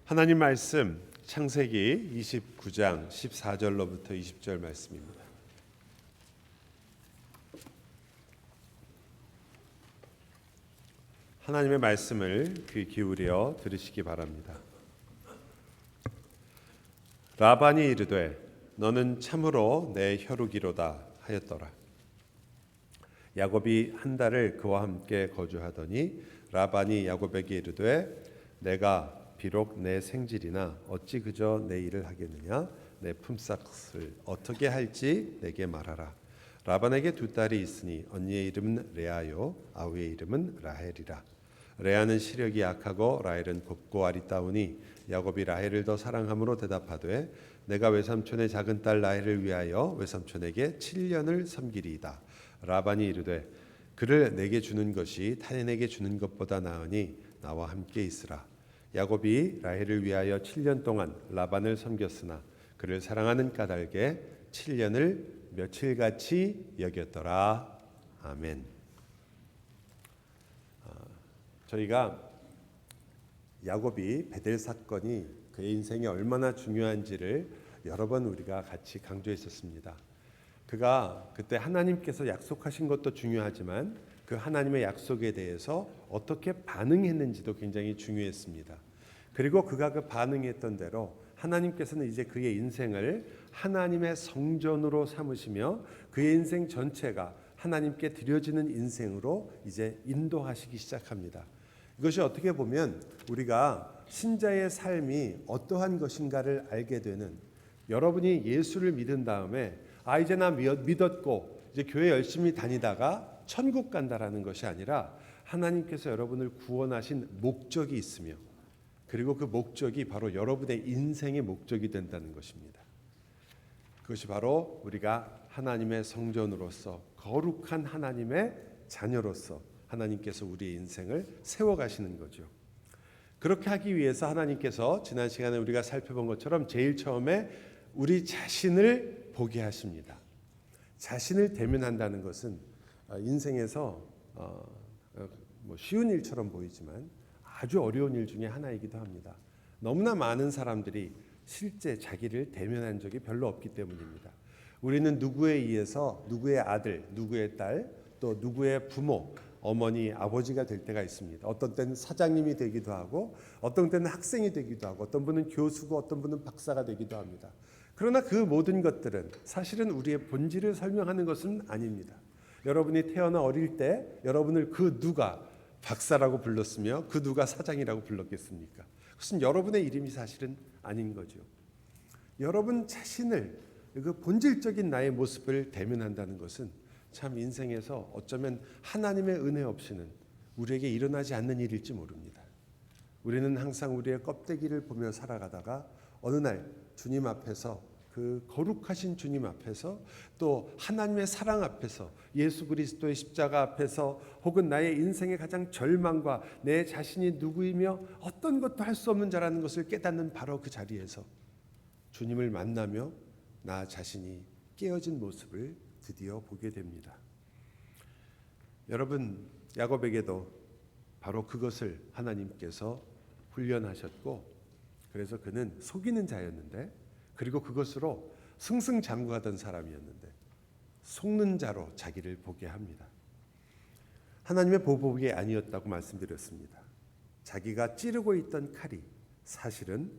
하나님 말씀 창세기 29장 14절로부터 20절 말씀입니다. 하나님의 말씀을 귀 기울여 들으시기 바랍니다. 라반이 이르되 너는 참으로 내 혈육이로다 하였더라. 야곱이 한 달을 그와 함께 거주하더니 라반이 야곱에게 이르되 내가 비록 내 생질이나 어찌 그저 내 일을 하겠느냐? 내 품삯을 어떻게 할지 내게 말하라. 라반에게 두 딸이 있으니 언니의 이름은 레아요 아우의 이름은 라헬이라. 레아는 시력이 약하고 라헬은 곱고 아리따우니 야곱이 라헬을 더 사랑함으로 대답하되 내가 외삼촌의 작은 딸 라헬을 위하여 외삼촌에게 7년을 섬기리이다. 라반이 이르되 그를 내게 주는 것이 타인에게 주는 것보다 나으니 나와 함께 있으라. 야곱이 라헬을 위하여 7년 동안 라반을 섬겼으나 그를 사랑하는 까닭에 7년을 며칠같이 여겼더라. 아멘. 저희가 야곱이 베델 사건이 그의 인생에 얼마나 중요한지를 여러 번 우리가 같이 강조했었습니다. 그가 그때 하나님께서 약속하신 것도 중요하지만 그 하나님의 약속에 대해서 어떻게 반응했는지도 굉장히 중요했습니다. 그리고 그가 그 반응했던 대로 하나님께서는 이제 그의 인생을 하나님의 성전으로 삼으시며 그의 인생 전체가 하나님께 드려지는 인생으로 이제 인도하시기 시작합니다. 이것이 어떻게 보면 우리가 신자의 삶이 어떠한 것인가를 알게 되는, 여러분이 예수를 믿은 다음에 이제 나 믿었고 이제 교회 열심히 다니다가 천국 간다라는 것이 아니라 하나님께서 여러분을 구원하신 목적이 있으며 그리고 그 목적이 바로 여러분의 인생의 목적이 된다는 것입니다. 그것이 바로 우리가 하나님의 성전으로서 거룩한 하나님의 자녀로서 하나님께서 우리의 인생을 세워가시는 거죠. 그렇게 하기 위해서 하나님께서 지난 시간에 우리가 살펴본 것처럼 제일 처음에 우리 자신을 보게 하십니다. 자신을 대면한다는 것은 인생에서 쉬운 일처럼 보이지만 아주 어려운 일 중에 하나이기도 합니다. 너무나 많은 사람들이 실제 자기를 대면한 적이 별로 없기 때문입니다. 우리는 누구에 의해서 누구의 아들, 누구의 딸, 또 누구의 부모, 어머니, 아버지가 될 때가 있습니다. 어떤 때는 사장님이 되기도 하고 어떤 때는 학생이 되기도 하고 어떤 분은 교수고 어떤 분은 박사가 되기도 합니다. 그러나 그 모든 것들은 사실은 우리의 본질을 설명하는 것은 아닙니다. 여러분이 태어나 어릴 때 여러분을 그 누가 박사라고 불렀으며 그 누가 사장이라고 불렀겠습니까? 그것은 여러분의 이름이 사실은 아닌 거죠. 여러분 자신을, 그 본질적인 나의 모습을 대면한다는 것은 참 인생에서 어쩌면 하나님의 은혜 없이는 우리에게 일어나지 않는 일일지 모릅니다. 우리는 항상 우리의 껍데기를 보며 살아가다가 어느 날 주님 앞에서, 그 거룩하신 주님 앞에서, 또 하나님의 사랑 앞에서, 예수 그리스도의 십자가 앞에서, 혹은 나의 인생의 가장 절망과 내 자신이 누구이며 어떤 것도 할 수 없는 자라는 것을 깨닫는 바로 그 자리에서 주님을 만나며 나 자신이 깨어진 모습을 드디어 보게 됩니다. 여러분, 야곱에게도 바로 그것을 하나님께서 훈련하셨고, 그래서 그는 속이는 자였는데, 그리고 그것으로 승승장구하던 사람이었는데 속는 자로 자기를 보게 합니다. 하나님의 보복이 아니었다고 말씀드렸습니다. 자기가 찌르고 있던 칼이 사실은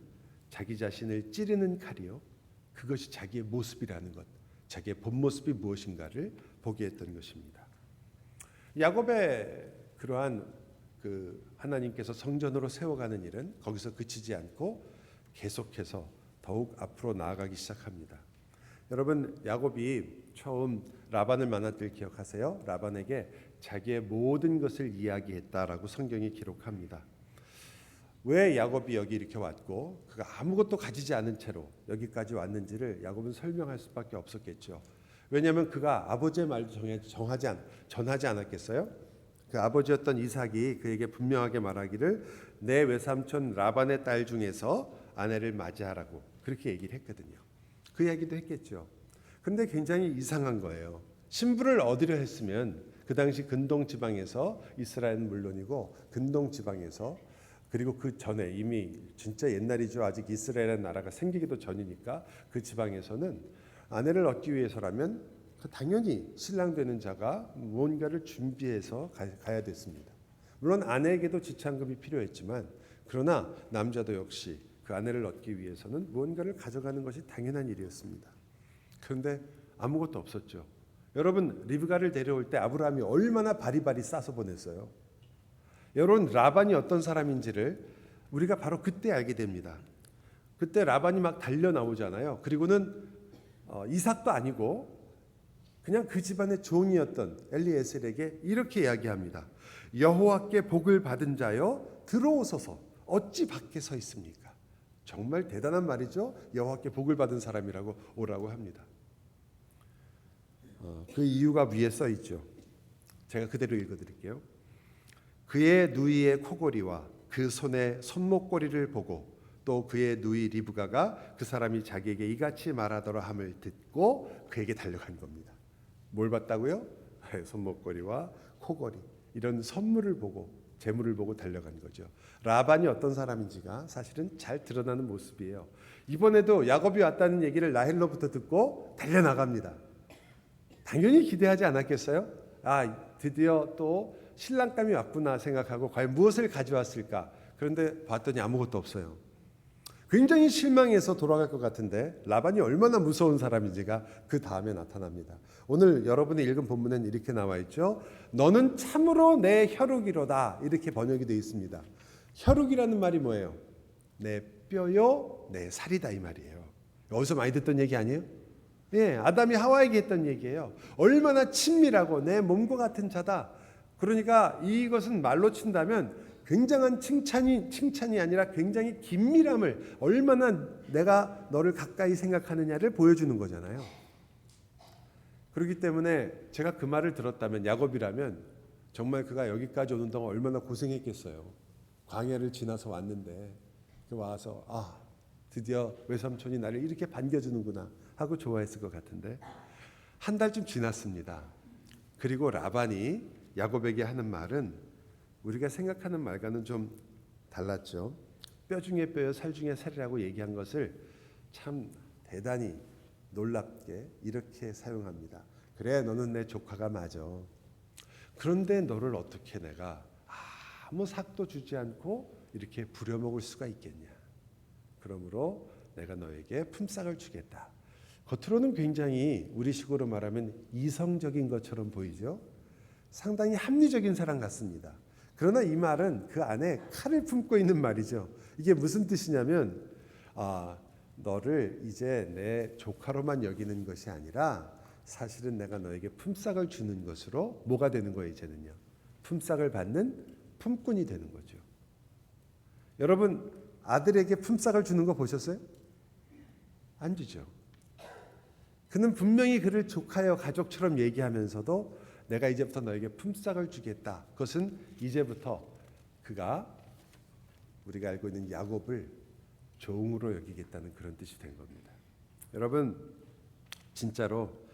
자기 자신을 찌르는 칼이요, 그것이 자기의 모습이라는 것, 자기의 본 모습이 무엇인가를 보게 했던 것입니다. 야곱의 그러한 하나님께서 성전으로 세워가는 일은 거기서 그치지 않고 계속해서 더욱 앞으로 나아가기 시작합니다. 여러분, 야곱이 처음 라반을 만날 때 기억하세요? 라반에게 자기의 모든 것을 이야기했다라고 성경이 기록합니다. 왜 야곱이 여기 이렇게 왔고 그가 아무것도 가지지 않은 채로 여기까지 왔는지를 야곱은 설명할 수밖에 없었겠죠. 왜냐하면 그가 아버지의 말도 전하지 않았겠어요? 그 아버지였던 이삭이 그에게 분명하게 말하기를 내 외삼촌 라반의 딸 중에서 아내를 맞이하라고 그렇게 얘기를 했거든요. 그 이야기도 했겠죠. 그런데 굉장히 이상한 거예요. 신부를 얻으려 했으면 그 당시 근동 지방에서, 이스라엘은 물론이고 근동 지방에서 그리고 그 전에 이미 진짜 옛날이죠. 아직 이스라엘이라는 나라가 생기기도 전이니까 그 지방에서는 아내를 얻기 위해서라면 당연히 신랑 되는 자가 무언가를 준비해서 가야 됐습니다. 물론 아내에게도 지참금이 필요했지만 그러나 남자도 역시 그 아내를 얻기 위해서는 무언가를 가져가는 것이 당연한 일이었습니다. 그런데 아무것도 없었죠. 여러분 리브가를 데려올 때 아브라함이 얼마나 바리바리 싸서 보냈어요. 여러분 라반이 어떤 사람인지를 우리가 바로 그때 알게 됩니다. 그때 라반이 막 달려 나오잖아요. 그리고는 이삭도 아니고 그냥 그 집안의 종이었던 엘리에셀에게 이렇게 이야기합니다. 여호와께 복을 받은 자여 들어오소서 어찌 밖에 서 있습니까? 정말 대단한 말이죠. 여호와께 복을 받은 사람이라고 오라고 합니다. 그 이유가 위에 써 있죠. 제가 그대로 읽어드릴게요. 그의 누이의 코골이와 그 손의 손목고리를 보고 또 그의 누이 리브가가 그 사람이 자기에게 이같이 말하더라 함을 듣고 그에게 달려간 겁니다. 뭘 봤다고요? 손목고리와 코골이 이런 선물을 보고 재물을 보고 달려간 거죠. 라반이 어떤 사람인지가 사실은 잘 드러나는 모습이에요. 이번에도 야곱이 왔다는 얘기를 라헬로부터 듣고 달려나갑니다. 당연히 기대하지 않았겠어요? 드디어 또 신랑감이 왔구나 생각하고 과연 무엇을 가져왔을까? 그런데 봤더니 아무것도 없어요. 굉장히 실망해서 돌아갈 것 같은데 라반이 얼마나 무서운 사람인지가 그 다음에 나타납니다. 오늘 여러분이 읽은 본문엔 이렇게 나와 있죠. 너는 참으로 내 혈육이로다 이렇게 번역이 되어 있습니다. 혈육이라는 말이 뭐예요? 내 뼈요 내 살이다 이 말이에요. 어디서 많이 듣던 얘기 아니에요? 예, 아담이 하와에게 했던 얘기예요. 얼마나 친밀하고 내 몸과 같은 자다. 그러니까 이것은 말로 친다면 굉장한 칭찬이 아니라 굉장히 긴밀함을 얼마나 내가 너를 가까이 생각하느냐를 보여주는 거잖아요. 그렇기 때문에 제가 그 말을 들었다면 야곱이라면 정말 그가 여기까지 오는 동안 얼마나 고생했겠어요. 광야를 지나서 왔는데 와서 드디어 외삼촌이 나를 이렇게 반겨주는구나 하고 좋아했을 것 같은데 한 달쯤 지났습니다. 그리고 라반이 야곱에게 하는 말은 우리가 생각하는 말과는 좀 달랐죠. 뼈 중에 뼈요 살 중에 살이라고 얘기한 것을 참 대단히 놀랍게 이렇게 사용합니다. 그래 너는 내 조카가 맞아. 그런데 너를 어떻게 내가 아무 삭도 주지 않고 이렇게 부려먹을 수가 있겠냐. 그러므로 내가 너에게 품삯을 주겠다. 겉으로는 굉장히 우리식으로 말하면 이성적인 것처럼 보이죠. 상당히 합리적인 사람 같습니다. 그러나 이 말은 그 안에 칼을 품고 있는 말이죠. 이게 무슨 뜻이냐면 너를 이제 내 조카로만 여기는 것이 아니라 사실은 내가 너에게 품삯을 주는 것으로 뭐가 되는 거예요 이제는요. 품삯을 받는 품꾼이 되는 거죠. 여러분 아들에게 품삯을 주는 거 보셨어요? 안 주죠. 그는 분명히 그를 조카여 가족처럼 얘기하면서도 내가 이제부터 너에게 품삯을 주겠다. 그것은 이제부터 그가 우리가 알고 있는 야곱을 종으로 여기겠다는 그런 뜻이 된 겁니다. 여러분 진짜로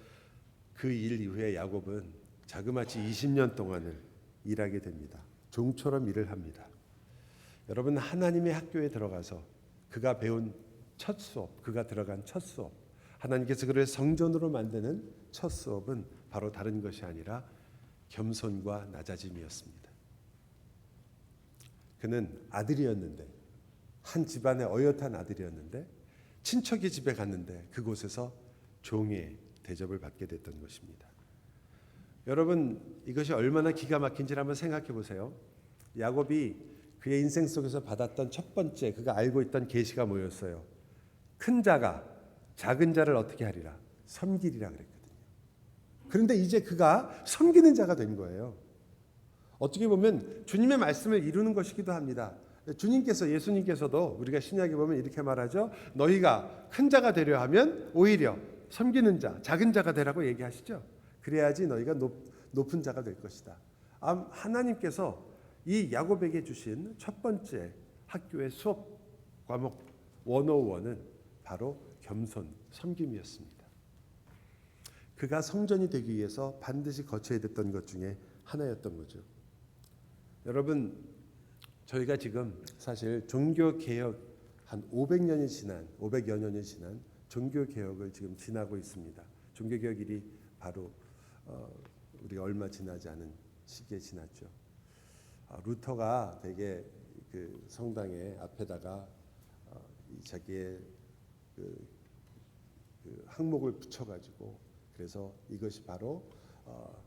그 일 이후에 야곱은 자그마치 20년 동안을 일하게 됩니다. 종처럼 일을 합니다. 여러분 하나님의 학교에 들어가서 그가 배운 첫 수업, 그가 들어간 첫 수업, 하나님께서 그를 성전으로 만드는 첫 수업은 바로 다른 것이 아니라 겸손과 낮아짐이었습니다. 그는 아들이었는데 한 집안의 어엿한 아들이었는데 친척의 집에 갔는데 그곳에서 종의 대접을 받게 됐던 것입니다. 여러분 이것이 얼마나 기가 막힌지를 한번 생각해 보세요. 야곱이 그의 인생 속에서 받았던 첫 번째 그가 알고 있던 계시가 뭐였어요? 큰 자가 작은 자를 어떻게 하리라? 섬기리라 그랬거든요. 그런데 이제 그가 섬기는 자가 된 거예요. 어떻게 보면 주님의 말씀을 이루는 것이기도 합니다. 예수님께서도 우리가 신약에 보면 이렇게 말하죠. 너희가 큰 자가 되려 하면 오히려 섬기는 자, 작은 자가 되라고 얘기하시죠. 그래야지 너희가 높은 자가 될 것이다. 하나님께서 이 야곱에게 주신 첫 번째 학교의 수업 과목 101은 바로 겸손, 섬김이었습니다. 그가 성전이 되기 위해서 반드시 거쳐야 됐던 것 중에 하나였던 거죠. 여러분 저희가 지금 사실 종교 개혁 한 500여 년이 지난 종교 개혁을 지금 지나고 있습니다. 종교 개혁일이 바로 우리가 얼마 지나지 않은 시기에 지났죠. 루터가 되게 그 성당의 앞에다가 자기의 그 항목을 붙여가지고, 그래서 이것이 바로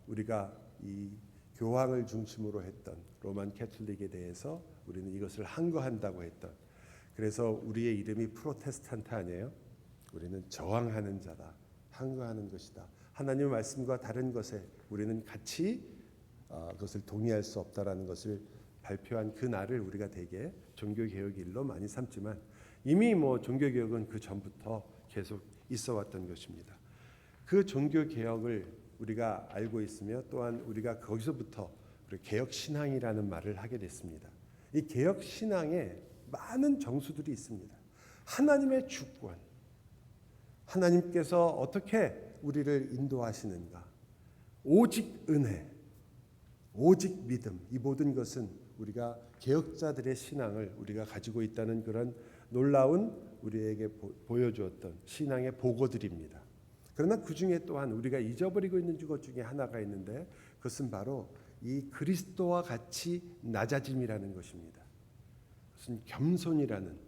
우리가 이 교황을 중심으로 했던 로만 캐톨릭에 대해서 우리는 이것을 항거한다고 했던, 그래서 우리의 이름이 프로테스탄트 아니에요? 우리는 저항하는 자다, 항거하는 것이다. 하나님의 말씀과 다른 것에 우리는 같이 그것을 동의할 수 없다라는 것을 발표한 그 날을 우리가 대개 종교개혁일로 많이 삼지만, 이미 종교개혁은 그 전부터 계속 있어왔던 것입니다. 그 종교개혁을 우리가 알고 있으며 또한 우리가 거기서부터 개혁신앙이라는 말을 하게 됐습니다. 이 개혁신앙에 많은 정수들이 있습니다. 하나님의 주권, 하나님께서 어떻게 우리를 인도하시는가, 오직 은혜, 오직 믿음, 이 모든 것은 우리가 개혁자들의 신앙을 우리가 가지고 있다는 그런 놀라운 우리에게 보여주었던 신앙의 보고들입니다. 그러나 그 중에 또한 우리가 잊어버리고 있는 것 중에 하나가 있는데, 그것은 바로 이 그리스도와 같이 낮아짐이라는 것입니다. 그것은 겸손이라는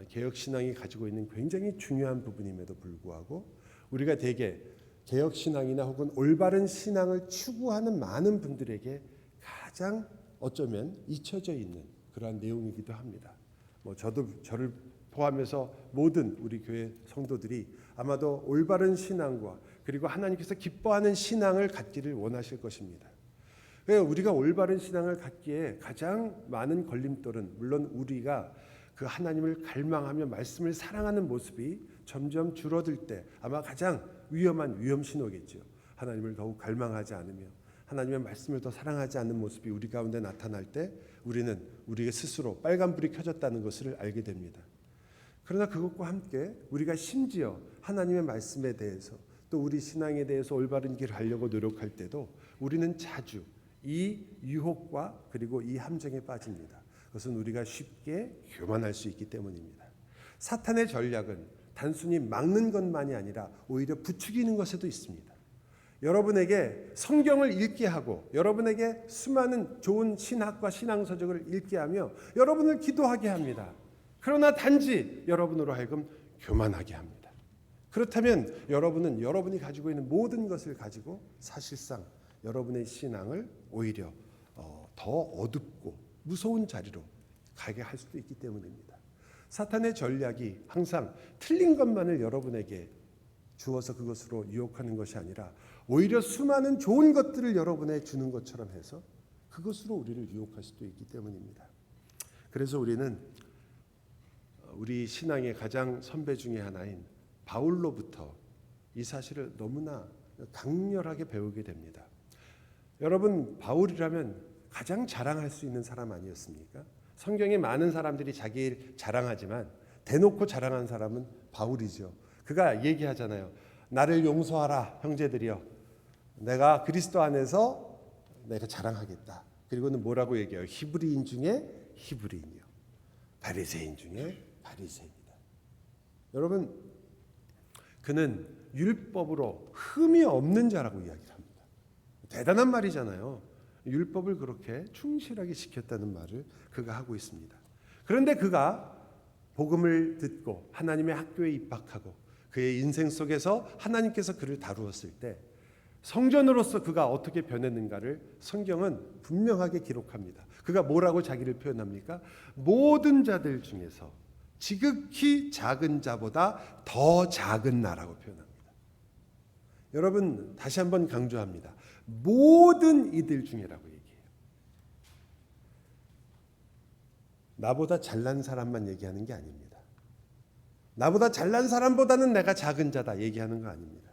개혁신앙이 가지고 있는 굉장히 중요한 부분임에도 불구하고, 우리가 대개 개혁신앙이나 혹은 올바른 신앙을 추구하는 많은 분들에게 가장 어쩌면 잊혀져 있는 그러한 내용이기도 합니다. 저를 포함해서 모든 우리 교회 성도들이 아마도 올바른 신앙과 그리고 하나님께서 기뻐하는 신앙을 갖기를 원하실 것입니다. 우리가 올바른 신앙을 갖기에 가장 많은 걸림돌은, 물론 우리가 그 하나님을 갈망하며 말씀을 사랑하는 모습이 점점 줄어들 때 아마 가장 위험한 위험 신호겠죠. 하나님을 더욱 갈망하지 않으며 하나님의 말씀을 더 사랑하지 않는 모습이 우리 가운데 나타날 때 우리는 우리 스스로 빨간불이 켜졌다는 것을 알게 됩니다. 그러나 그것과 함께 우리가 심지어 하나님의 말씀에 대해서 또 우리 신앙에 대해서 올바른 길을 하려고 노력할 때도 우리는 자주 이 유혹과 그리고 이 함정에 빠집니다. 그것은 우리가 쉽게 교만할 수 있기 때문입니다. 사탄의 전략은 단순히 막는 것만이 아니라 오히려 부추기는 것에도 있습니다. 여러분에게 성경을 읽게 하고 여러분에게 수많은 좋은 신학과 신앙서적을 읽게 하며 여러분을 기도하게 합니다. 그러나 단지 여러분으로 하여금 교만하게 합니다. 그렇다면 여러분은 여러분이 가지고 있는 모든 것을 가지고 사실상 여러분의 신앙을 오히려 더 어둡고 무서운 자리로 가게 할 수도 있기 때문입니다. 사탄의 전략이 항상 틀린 것만을 여러분에게 주어서 그것으로 유혹하는 것이 아니라 오히려 수많은 좋은 것들을 여러분에게 주는 것처럼 해서 그것으로 우리를 유혹할 수도 있기 때문입니다. 그래서 우리는 우리 신앙의 가장 선배 중에 하나인 바울로부터 이 사실을 너무나 강렬하게 배우게 됩니다. 여러분, 바울이라면 가장 자랑할 수 있는 사람 아니었습니까? 성경에 많은 사람들이 자기 일 자랑하지만 대놓고 자랑한 사람은 바울이죠. 그가 얘기하잖아요. 나를 용서하라 형제들이여, 내가 그리스도 안에서 내가 자랑하겠다. 그리고는 뭐라고 얘기해요? 히브리인 중에 히브리인이요, 바리새인 중에 바리새인이다. 여러분, 그는 율법으로 흠이 없는 자라고 이야기를 합니다. 대단한 말이잖아요. 율법을 그렇게 충실하게 지켰다는 말을 그가 하고 있습니다. 그런데 그가 복음을 듣고 하나님의 학교에 입학하고 그의 인생 속에서 하나님께서 그를 다루었을 때 성전으로서 그가 어떻게 변했는가를 성경은 분명하게 기록합니다. 그가 뭐라고 자기를 표현합니까? 모든 자들 중에서 지극히 작은 자보다 더 작은 나라고 표현합니다. 여러분, 다시 한번 강조합니다. 모든 이들 중에라고 얘기해요. 나보다 잘난 사람만 얘기하는 게 아닙니다. 나보다 잘난 사람보다는 내가 작은 자다 얘기하는 거 아닙니다.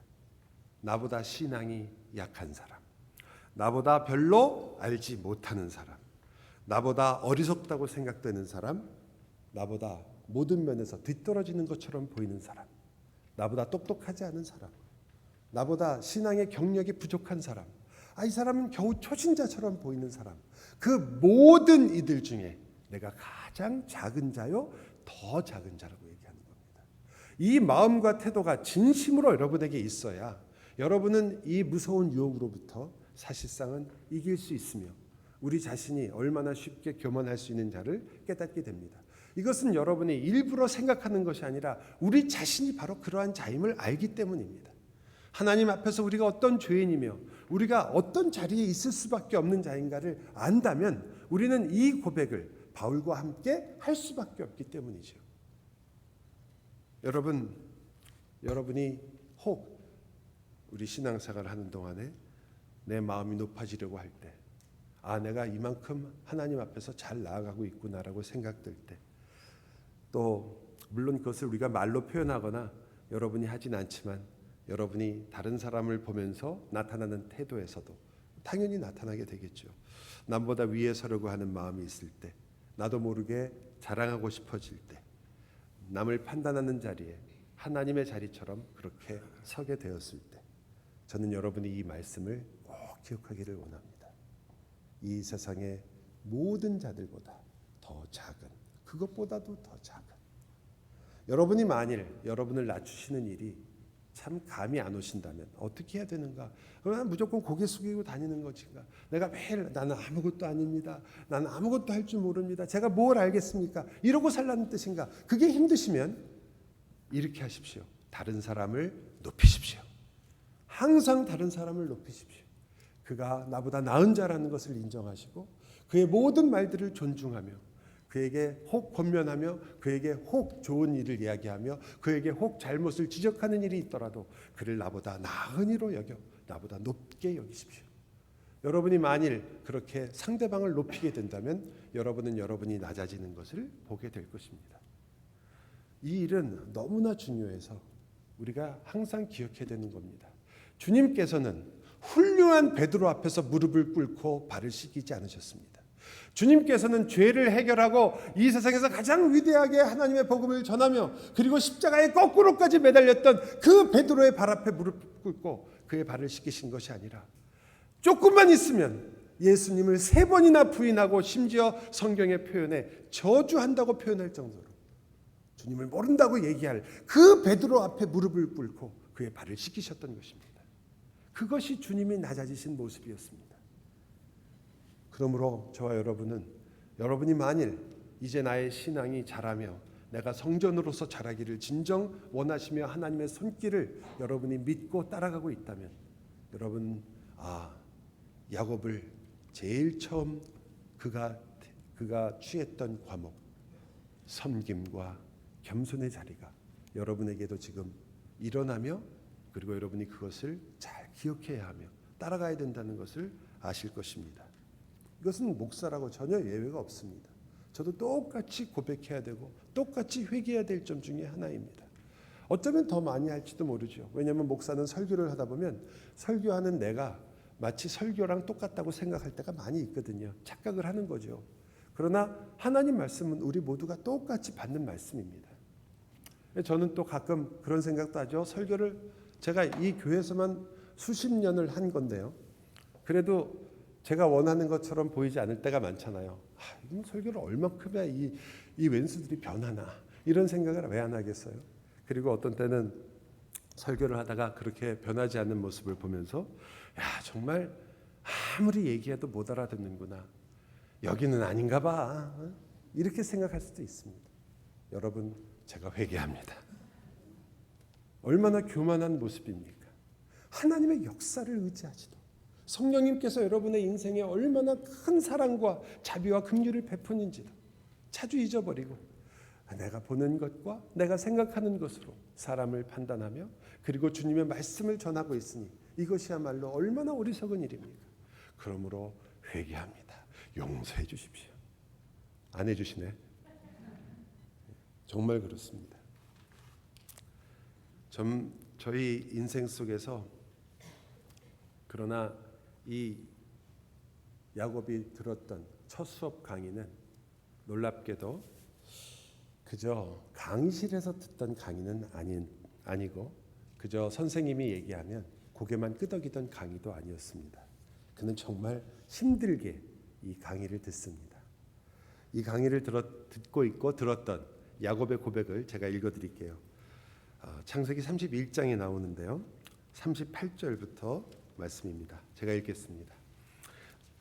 나보다 신앙이 약한 사람, 나보다 별로 알지 못하는 사람, 나보다 어리석다고 생각되는 사람, 나보다 모든 면에서 뒤떨어지는 것처럼 보이는 사람, 나보다 똑똑하지 않은 사람, 나보다 신앙의 경력이 부족한 사람, 이 사람은 겨우 초신자처럼 보이는 사람, 그 모든 이들 중에 내가 가장 작은 자요 더 작은 자라고 얘기하는 겁니다. 이 마음과 태도가 진심으로 여러분에게 있어야 여러분은 이 무서운 유혹으로부터 사실상은 이길 수 있으며 우리 자신이 얼마나 쉽게 교만할 수 있는 자를 깨닫게 됩니다. 이것은 여러분이 일부러 생각하는 것이 아니라 우리 자신이 바로 그러한 자임을 알기 때문입니다. 하나님 앞에서 우리가 어떤 죄인이며 우리가 어떤 자리에 있을 수밖에 없는 자인가를 안다면 우리는 이 고백을 바울과 함께 할 수밖에 없기 때문이죠. 여러분이 혹 우리 신앙생활을 하는 동안에 내 마음이 높아지려고 할 때, 내가 이만큼 하나님 앞에서 잘 나아가고 있구나라고 생각될 때, 또 물론 그것을 우리가 말로 표현하거나 여러분이 하진 않지만 여러분이 다른 사람을 보면서 나타나는 태도에서도 당연히 나타나게 되겠죠. 남보다 위에 서려고 하는 마음이 있을 때, 나도 모르게 자랑하고 싶어질 때, 남을 판단하는 자리에 하나님의 자리처럼 그렇게 서게 되었을 때, 저는 여러분이 이 말씀을 꼭 기억하기를 원합니다. 이 세상의 모든 자들보다 더 작은, 그것보다도 더 작은, 여러분이 만일 여러분을 낮추시는 일이 참 감이 안 오신다면 어떻게 해야 되는가? 그러면 무조건 고개 숙이고 다니는 것인가? 내가 매일 나는 아무것도 아닙니다. 나는 아무것도 할 줄 모릅니다. 제가 뭘 알겠습니까? 이러고 살라는 뜻인가? 그게 힘드시면 이렇게 하십시오. 다른 사람을 높이십시오. 항상 다른 사람을 높이십시오. 그가 나보다 나은 자라는 것을 인정하시고 그의 모든 말들을 존중하며 그에게 혹 권면하며 그에게 혹 좋은 일을 이야기하며 그에게 혹 잘못을 지적하는 일이 있더라도 그를 나보다 나은 이로 여겨 나보다 높게 여기십시오. 여러분이 만일 그렇게 상대방을 높이게 된다면 여러분은 여러분이 낮아지는 것을 보게 될 것입니다. 이 일은 너무나 중요해서 우리가 항상 기억해야 되는 겁니다. 주님께서는 훌륭한 베드로 앞에서 무릎을 꿇고 발을 씻기지 않으셨습니다. 주님께서는 죄를 해결하고 이 세상에서 가장 위대하게 하나님의 복음을 전하며 그리고 십자가에 거꾸로까지 매달렸던 그 베드로의 발 앞에 무릎 꿇고 그의 발을 씻기신 것이 아니라 조금만 있으면 예수님을 3번이나 부인하고 심지어 성경의 표현에 저주한다고 표현할 정도로 주님을 모른다고 얘기할 그 베드로 앞에 무릎을 꿇고 그의 발을 씻기셨던 것입니다. 그것이 주님이 낮아지신 모습이었습니다. 그러므로 저와 여러분이 만일 이제 나의 신앙이 자라며 내가 성전으로서 자라기를 진정 원하시며 하나님의 손길을 여러분이 믿고 따라가고 있다면 여러분 야곱을 제일 처음 그가 취했던 과목 섬김과 겸손의 자리가 여러분에게도 지금 일어나며 그리고 여러분이 그것을 잘 기억해야 하며 따라가야 된다는 것을 아실 것입니다. 이것은 목사라고 전혀 예외가 없습니다. 저도 똑같이 고백해야 되고 똑같이 회개해야 될 점 중에 하나입니다. 어쩌면 더 많이 할지도 모르죠. 왜냐하면 목사는 설교를 하다 보면 설교하는 내가 마치 설교랑 똑같다고 생각할 때가 많이 있거든요. 착각을 하는 거죠. 그러나 하나님 말씀은 우리 모두가 똑같이 받는 말씀입니다. 저는 또 가끔 그런 생각도 하죠. 설교를 제가 이 교회에서만 수십 년을 한 건데요. 그래도 제가 원하는 것처럼 보이지 않을 때가 많잖아요. 설교를 얼마큼 해야 이 왼수들이 변하나 이런 생각을 왜 안 하겠어요. 그리고 어떤 때는 설교를 하다가 그렇게 변하지 않는 모습을 보면서 정말 아무리 얘기해도 못 알아듣는구나. 여기는 아닌가 봐. 이렇게 생각할 수도 있습니다. 여러분 제가 회개합니다. 얼마나 교만한 모습입니까? 하나님의 역사를 의지하지도 성령님께서 여러분의 인생에 얼마나 큰 사랑과 자비와 긍휼을 베푸는지도 자주 잊어버리고 내가 보는 것과 내가 생각하는 것으로 사람을 판단하며 그리고 주님의 말씀을 전하고 있으니 이것이야말로 얼마나 어리석은 일입니까? 그러므로 회개합니다. 용서해 주십시오. 안 해주시네. 정말 그렇습니다. 저희 인생 속에서 그러나 이 야곱이 들었던 첫 수업 강의는 놀랍게도 그저 강의실에서 듣던 강의는 아니고 그저 선생님이 얘기하면 고개만 끄덕이던 강의도 아니었습니다. 그는 정말 힘들게 이 강의를 듣습니다. 이 강의를 듣고 있고 들었던 야곱의 고백을 제가 읽어드릴게요. 창세기 31장에 나오는데요. 38절부터 말씀입니다. 제가 읽겠습니다.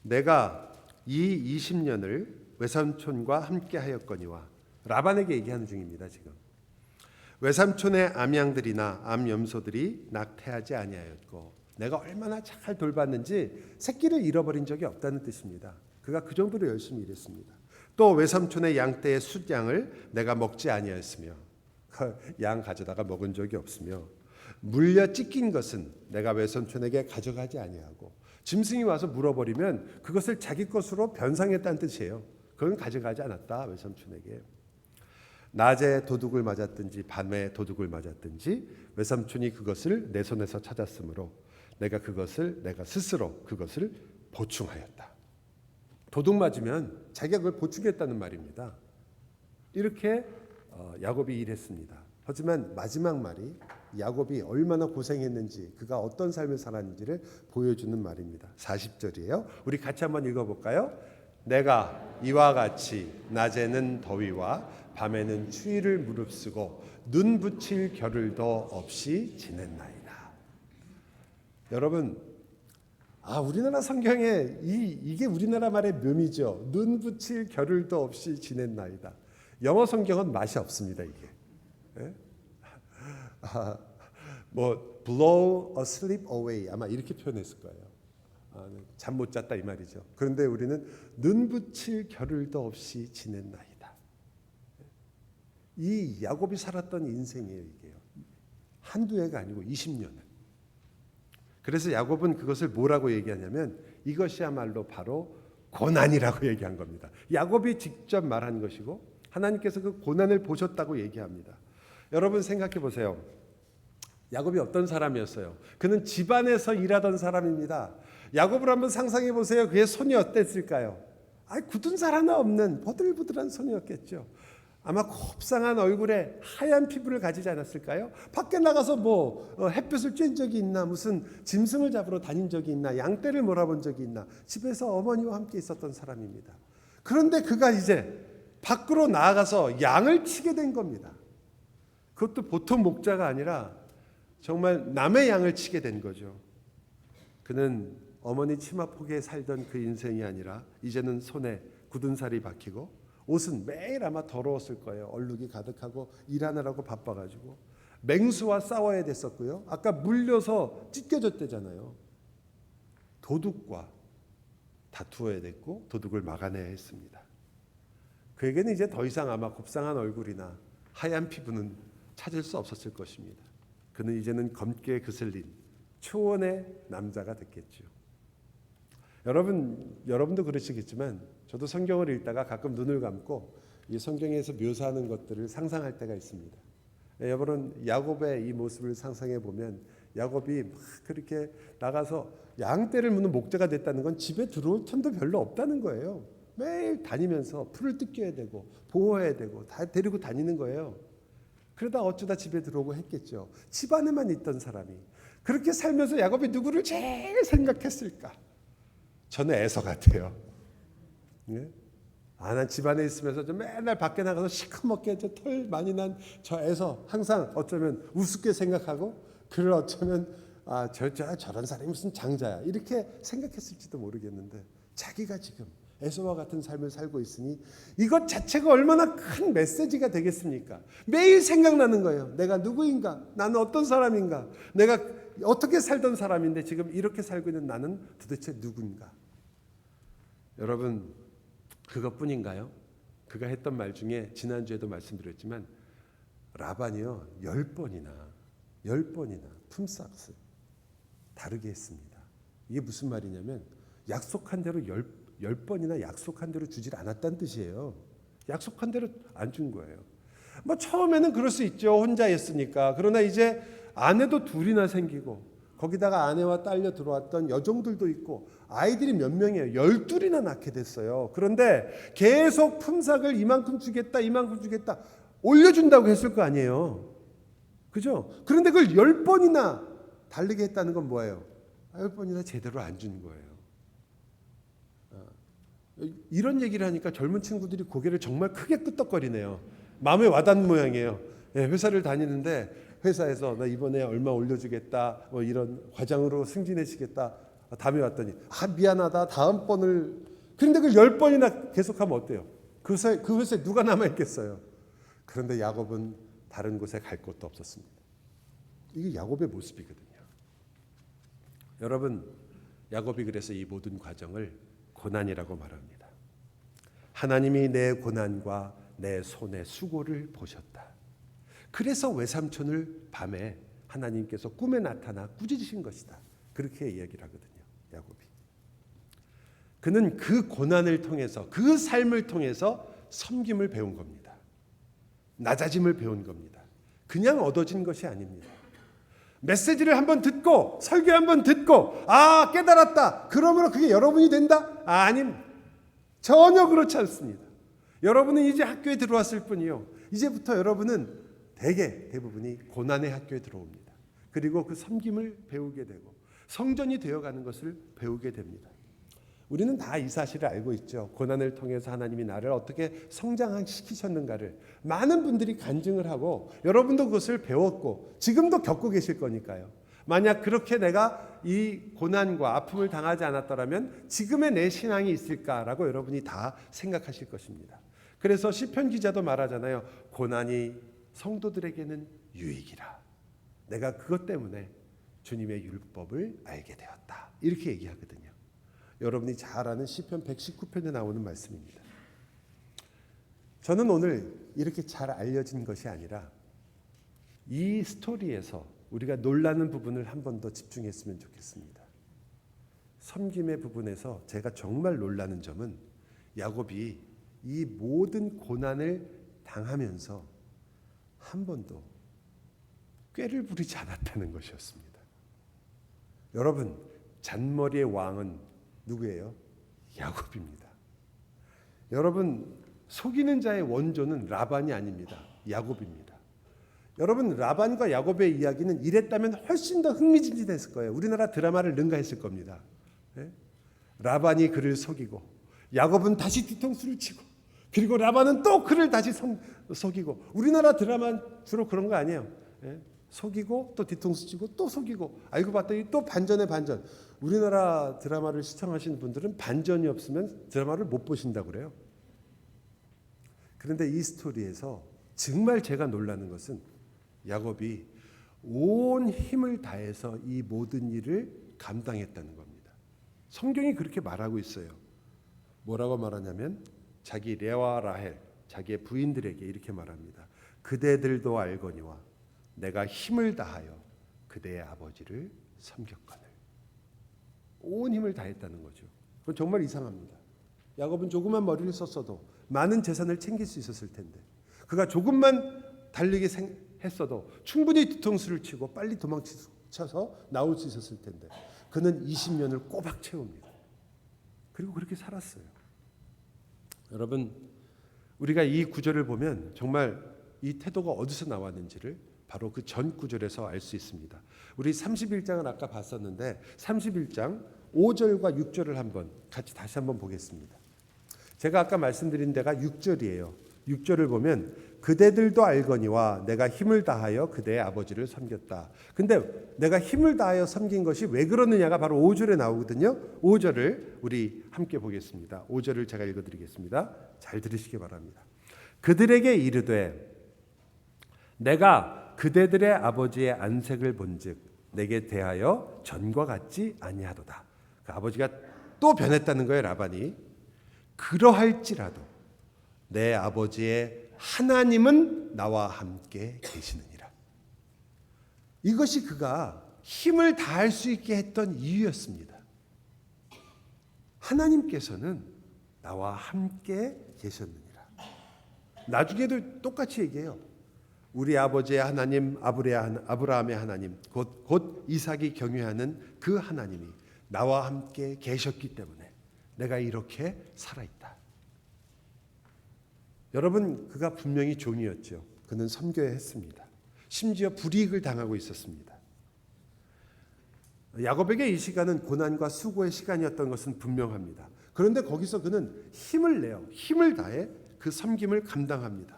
내가 이 20년을 외삼촌과 함께 하였거니와, 라반에게 얘기하는 중입니다. 지금 외삼촌의 암양들이나 암염소들이 낙태하지 아니하였고, 내가 얼마나 잘 돌봤는지 새끼를 잃어버린 적이 없다는 뜻입니다. 그가 그 정도로 열심히 일했습니다. 또 외삼촌의 양떼의 숫양을 내가 먹지 아니하였으며, 양 가져다가 먹은 적이 없으며, 물려 찢긴 것은 내가 외삼촌에게 가져가지 아니하고, 짐승이 와서 물어버리면 그것을 자기 것으로 변상했다는 뜻이에요. 그건 가져가지 않았다, 외삼촌에게. 낮에 도둑을 맞았든지 밤에 도둑을 맞았든지 외삼촌이 그것을 내 손에서 찾았으므로 내가 스스로 그것을 보충하였다. 도둑 맞으면 자기가 그걸 보충했다는 말입니다. 이렇게 야곱이 일했습니다. 하지만 마지막 말이 야곱이 얼마나 고생했는지, 그가 어떤 삶을 살았는지를 보여주는 말입니다. 40절이에요. 우리 같이 한번 읽어볼까요? 내가 이와 같이 낮에는 더위와 밤에는 추위를 무릅쓰고 눈 붙일 겨를도 없이 지냈나이다. 여러분, 우리나라 성경에 이게 우리나라 말의 묘미죠. 눈 붙일 겨를도 없이 지냈나이다. 영어 성경은 맛이 없습니다. 이게. 예? blow a sleep away, 아마 이렇게 표현했을 거예요. 잠 못 잤다 이 말이죠. 그런데 우리는 눈 붙일 겨를도 없이 지냈나이다. 이 야곱이 살았던 인생이에요. 이게요. 한두 해가 아니고 20년을. 그래서 야곱은 그것을 뭐라고 얘기하냐면 이것이야말로 바로 고난이라고 얘기한 겁니다. 야곱이 직접 말한 것이고 하나님께서 그 고난을 보셨다고 얘기합니다. 여러분 생각해 보세요. 야곱이 어떤 사람이었어요? 그는 집안에서 일하던 사람입니다. 야곱을 한번 상상해 보세요. 그의 손이 어땠을까요? 굳은 살 하나 없는 보들보들한 손이었겠죠. 아마 곱상한 얼굴에 하얀 피부를 가지지 않았을까요? 밖에 나가서 햇볕을 쬐은 적이 있나, 무슨 짐승을 잡으러 다닌 적이 있나, 양떼를 몰아본 적이 있나, 집에서 어머니와 함께 있었던 사람입니다. 그런데 그가 이제 밖으로 나아가서 양을 치게 된 겁니다. 그것도 보통 목자가 아니라 정말 남의 양을 치게 된 거죠. 그는 어머니 치마폭에 살던 그 인생이 아니라 이제는 손에 굳은 살이 박히고 옷은 매일 아마 더러웠을 거예요. 얼룩이 가득하고 일하느라고 바빠가지고 맹수와 싸워야 됐었고요. 아까 물려서 찢겨졌대잖아요. 도둑과 다투어야 됐고 도둑을 막아내야 했습니다. 그에게는 이제 더 이상 아마 곱상한 얼굴이나 하얀 피부는 찾을 수 없었을 것입니다. 그는 이제는 검게 그슬린 초원의 남자가 됐겠죠. 여러분도 그러시겠지만 저도 성경을 읽다가 가끔 눈을 감고 이 성경에서 묘사하는 것들을 상상할 때가 있습니다. 여러분 야곱의 이 모습을 상상해 보면 야곱이 막 그렇게 나가서 양떼를 무는 목자가 됐다는 건 집에 들어올 틈도 별로 없다는 거예요. 매일 다니면서 풀을 뜯겨야 되고 보호해야 되고 다 데리고 다니는 거예요. 그러다 어쩌다 집에 들어오고 했겠죠. 집 안에만 있던 사람이 그렇게 살면서 야곱이 누구를 제일 생각했을까? 저는 에서 같아요. 예? 난 집안에 있으면서 좀 맨날 밖에 나가서 시커멓게 저 털 많이 난 저 에서 항상 어쩌면 우습게 생각하고 그를 어쩌면 저런 사람이 무슨 장자야 이렇게 생각했을지도 모르겠는데 자기가 지금 에서와 같은 삶을 살고 있으니 이것 자체가 얼마나 큰 메시지가 되겠습니까? 매일 생각나는 거예요. 내가 누구인가? 나는 어떤 사람인가? 내가 어떻게 살던 사람인데 지금 이렇게 살고 있는 나는 도대체 누군가? 여러분 그것뿐인가요? 그가 했던 말 중에 지난주에도 말씀드렸지만 라반이요 10번이나 품삯을 다르게 했습니다. 이게 무슨 말이냐면 약속한 대로 10번이나 약속한 대로 주질 않았다는 뜻이에요. 약속한 대로 안 준 거예요. 처음에는 그럴 수 있죠. 혼자였으니까. 그러나 이제 아내도 둘이나 생기고 거기다가 아내와 딸려 들어왔던 여종들도 있고 아이들이 몇 명이에요. 12이나 낳게 됐어요. 그런데 계속 품삯을 이만큼 주겠다 올려준다고 했을 거 아니에요. 그죠? 그런데 그걸 10번이나 다르게 했다는 건 뭐예요? 10번이나 제대로 안 준 거예요. 이런 얘기를 하니까 젊은 친구들이 고개를 정말 크게 끄덕거리네요. 마음에 와닿는 모양이에요. 회사를 다니는데 회사에서 나 이번에 얼마 올려주겠다, 뭐 이런 과장으로 승진해주겠다. 다음에 왔더니 미안하다, 다음번을. 그런데 그걸 10번이나 계속하면 어때요? 그 회사에 누가 남아있겠어요? 그런데 야곱은 다른 곳에 갈 곳도 없었습니다. 이게 야곱의 모습이거든요. 여러분, 야곱이 그래서 이 모든 과정을 고난이라고 말합니다. 하나님이 내 고난과 내 손의 수고를 보셨다. 그래서 외삼촌을 밤에 하나님께서 꿈에 나타나 꾸짖으신 것이다. 그렇게 이야기를 하거든요, 야곱이. 그는 그 고난을 통해서, 그 삶을 통해서 섬김을 배운 겁니다. 낮아짐을 배운 겁니다. 그냥 얻어진 것이 아닙니다. 메시지를 한번 듣고, 설교 한번 듣고, 깨달았다, 그러므로 그게 여러분이 된다? 아닙니다. 전혀 그렇지 않습니다. 여러분은 이제 학교에 들어왔을 뿐이요, 이제부터 여러분은 대부분이 고난의 학교에 들어옵니다. 그리고 그 섬김을 배우게 되고 성전이 되어가는 것을 배우게 됩니다. 우리는 다 이 사실을 알고 있죠. 고난을 통해서 하나님이 나를 어떻게 성장시키셨는가를 많은 분들이 간증을 하고, 여러분도 그것을 배웠고 지금도 겪고 계실 거니까요. 만약 그렇게 내가 이 고난과 아픔을 당하지 않았더라면 지금의 내 신앙이 있을까라고 여러분이 다 생각하실 것입니다. 그래서 시편 기자도 말하잖아요. 고난이 성도들에게는 유익이라. 내가 그것 때문에 주님의 율법을 알게 되었다. 이렇게 얘기하거든요. 여러분이 잘 아는 시편 119편에 나오는 말씀입니다. 저는 오늘 이렇게 잘 알려진 것이 아니라 이 스토리에서 우리가 놀라는 부분을 한 번 더 집중했으면 좋겠습니다. 섬김의 부분에서 제가 정말 놀라는 점은 야곱이 이 모든 고난을 당하면서 한 번도 꾀를 부리지 않았다는 것이었습니다. 여러분, 잔머리의 왕은 누구예요? 야곱입니다. 여러분, 속이는 자의 원조는 라반이 아닙니다. 야곱입니다. 여러분, 라반과 야곱의 이야기는 이랬다면 훨씬 더 흥미진진했을 거예요. 우리나라 드라마를 능가했을 겁니다. 라반이 그를 속이고 야곱은 다시 뒤통수를 치고, 그리고 라반은 또 그를 다시 속이고. 우리나라 드라마 주로 그런 거 아니에요. 속이고 또 뒤통수 치고 또 속이고, 알고 봤더니 또 반전의 반전. 우리나라 드라마를 시청하시는 분들은 반전이 없으면 드라마를 못 보신다고 그래요. 그런데 이 스토리에서 정말 제가 놀라는 것은 야곱이 온 힘을 다해서 이 모든 일을 감당했다는 겁니다. 성경이 그렇게 말하고 있어요. 뭐라고 말하냐면 자기 레아와 라헬, 자기의 부인들에게 이렇게 말합니다. 그대들도 알거니와 내가 힘을 다하여 그대의 아버지를 섬겼거늘. 온 힘을 다했다는 거죠. 그건 정말 이상합니다. 야곱은 조그만 머리를 썼어도 많은 재산을 챙길 수 있었을 텐데, 그가 조금만 달리게 했어도 충분히 뒤통수를 치고 빨리 도망쳐서 나올 수 있었을 텐데, 그는 20년을 꼬박 채웁니다. 그리고 그렇게 살았어요. 여러분, 우리가 이 구절을 보면 정말 이 태도가 어디서 나왔는지를 바로 그 전 구절에서 알 수 있습니다. 우리 31장을 아까 봤었는데 31장 5절과 6절을 한번 같이 다시 한번 보겠습니다. 제가 아까 말씀드린 데가 6절이에요. 6절을 보면 그대들도 알거니와 내가 힘을 다하여 그대의 아버지를 섬겼다. 근데 내가 힘을 다하여 섬긴 것이 왜 그러느냐가 바로 5절에 나오거든요. 5절을 우리 함께 보겠습니다. 5절을 제가 읽어드리겠습니다. 잘 들으시기 바랍니다. 그들에게 이르되 내가 그대들의 아버지의 안색을 본즉 내게 대하여 전과 같지 아니하도다. 그 아버지가 또 변했다는 거예요, 라반이. 그러할지라도 내 아버지의 하나님은 나와 함께 계시느니라. 이것이 그가 힘을 다할 수 있게 했던 이유였습니다. 하나님께서는 나와 함께 계셨느니라. 나중에도 똑같이 얘기해요. 우리 아버지의 하나님, 아브라함의 하나님, 곧 이삭이 경외하는 그 하나님이 나와 함께 계셨기 때문에 내가 이렇게 살아있다. 여러분, 그가 분명히 종이었죠. 그는 섬겨야 했습니다. 심지어 불이익을 당하고 있었습니다. 야곱에게 이 시간은 고난과 수고의 시간이었던 것은 분명합니다. 그런데 거기서 그는 힘을 내요. 힘을 다해 그 섬김을 감당합니다.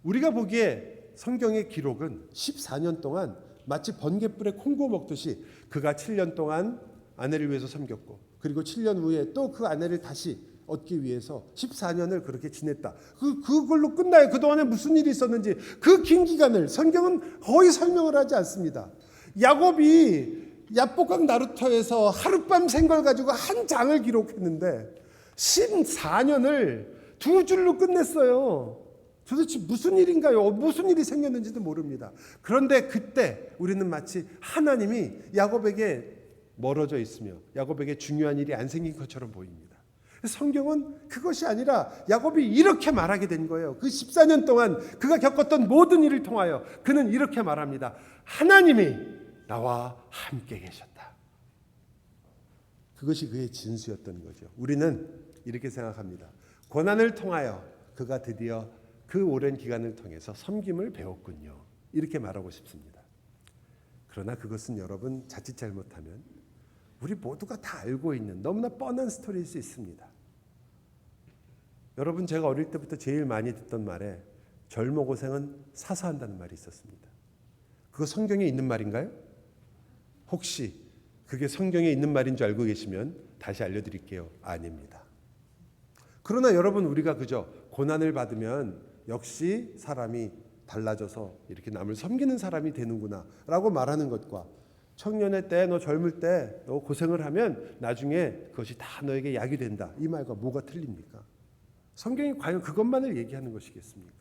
우리가 보기에 성경의 기록은 14년 동안 마치 번갯불에 콩고 먹듯이 그가 7년 동안 아내를 위해서 섬겼고 그리고 7년 후에 또 그 아내를 다시 얻기 위해서 14년을 그렇게 지냈다. 그걸로 끝나요. 그동안에 무슨 일이 있었는지 그 긴 기간을 성경은 거의 설명을 하지 않습니다. 야곱이 야복강 나루터에서 하룻밤 생걸 가지고 한 장을 기록했는데 14년을 두 줄로 끝냈어요. 도대체 무슨 일인가요? 무슨 일이 생겼는지도 모릅니다. 그런데 그때 우리는 마치 하나님이 야곱에게 멀어져 있으며 야곱에게 중요한 일이 안 생긴 것처럼 보입니다. 성경은 그것이 아니라 야곱이 이렇게 말하게 된 거예요. 그 14년 동안 그가 겪었던 모든 일을 통하여 그는 이렇게 말합니다. 하나님이 나와 함께 계셨다. 그것이 그의 진수였던 거죠. 우리는 이렇게 생각합니다. 고난을 통하여 그가 드디어 그 오랜 기간을 통해서 섬김을 배웠군요. 이렇게 말하고 싶습니다. 그러나 그것은 여러분 자칫 잘못하면 우리 모두가 다 알고 있는 너무나 뻔한 스토리일 수 있습니다. 여러분 제가 어릴 때부터 제일 많이 듣던 말에 젊어 고생은 사서 한다는 말이 있었습니다. 그거 성경에 있는 말인가요? 혹시 그게 성경에 있는 말인 줄 알고 계시면 다시 알려드릴게요. 아닙니다. 그러나 여러분 우리가 그저 고난을 받으면 역시 사람이 달라져서 이렇게 남을 섬기는 사람이 되는구나 라고 말하는 것과 청년의 때 너 젊을 때 너 고생을 하면 나중에 그것이 다 너에게 약이 된다. 이 말과 뭐가 틀립니까? 성경이 과연 그것만을 얘기하는 것이겠습니까?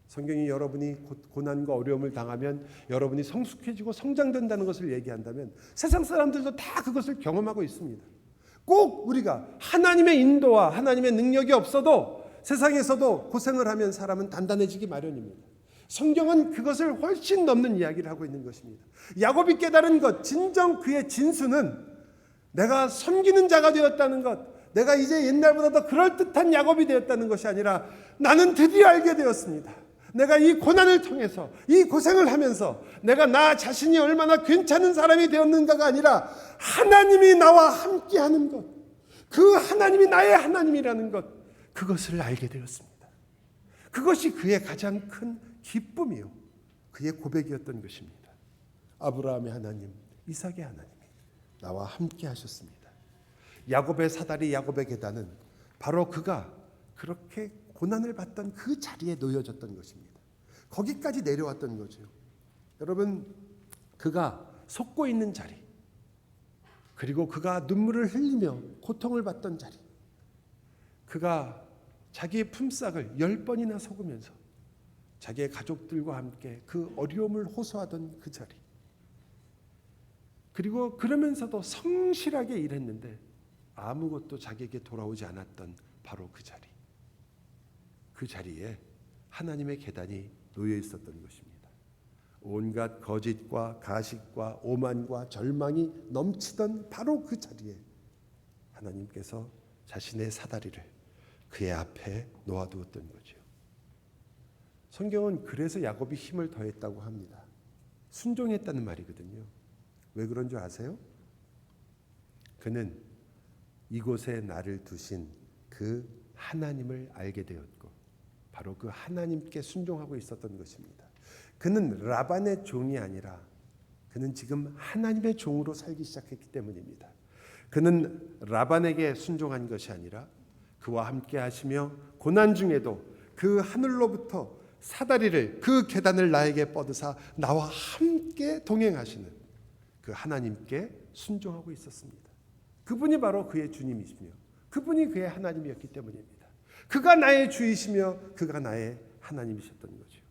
성경이 여러분이 고난과 어려움을 당하면 여러분이 성숙해지고 성장된다는 것을 얘기한다면 세상 사람들도 다 그것을 경험하고 있습니다. 꼭 우리가 하나님의 인도와 하나님의 능력이 없어도 세상에서도 고생을 하면 사람은 단단해지기 마련입니다. 성경은 그것을 훨씬 넘는 이야기를 하고 있는 것입니다. 야곱이 깨달은 것, 진정 그의 진수는 내가 섬기는 자가 되었다는 것, 내가 이제 옛날보다 더 그럴듯한 야곱이 되었다는 것이 아니라 나는 드디어 알게 되었습니다. 내가 이 고난을 통해서 이 고생을 하면서 내가 나 자신이 얼마나 괜찮은 사람이 되었는가가 아니라 하나님이 나와 함께하는 것, 그 하나님이 나의 하나님이라는 것, 그것을 알게 되었습니다. 그것이 그의 가장 큰 기쁨이요 그의 고백이었던 것입니다. 아브라함의 하나님, 이삭의 하나님이 나와 함께 하셨습니다. 야곱의 사다리, 야곱의 계단은 바로 그가 그렇게 고난을 받던 그 자리에 놓여졌던 것입니다. 거기까지 내려왔던 거죠. 여러분, 그가 솟고 있는 자리, 그리고 그가 눈물을 흘리며 고통을 받던 자리, 그가 자기의 품삯을 10번이나 속으면서 자기의 가족들과 함께 그 어려움을 호소하던 그 자리, 그리고 그러면서도 성실하게 일했는데 아무것도 자기에게 돌아오지 않았던 바로 그 자리, 그 자리에 하나님의 계단이 놓여 있었던 것입니다. 온갖 거짓과 가식과 오만과 절망이 넘치던 바로 그 자리에 하나님께서 자신의 사다리를 그의 앞에 놓아두었던 거죠. 성경은 그래서 야곱이 힘을 더했다고 합니다. 순종했다는 말이거든요. 왜 그런 줄 아세요? 그는 이곳에 나를 두신 그 하나님을 알게 되었고 바로 그 하나님께 순종하고 있었던 것입니다. 그는 라반의 종이 아니라 그는 지금 하나님의 종으로 살기 시작했기 때문입니다. 그는 라반에게 순종한 것이 아니라 그와 함께 하시며 고난 중에도 그 하늘로부터 사다리를, 그 계단을 나에게 뻗으사 나와 함께 동행하시는 그 하나님께 순종하고 있었습니다. 그분이 바로 그의 주님이시며 그분이 그의 하나님이었기 때문입니다. 그가 나의 주이시며 그가 나의 하나님이셨던 거죠.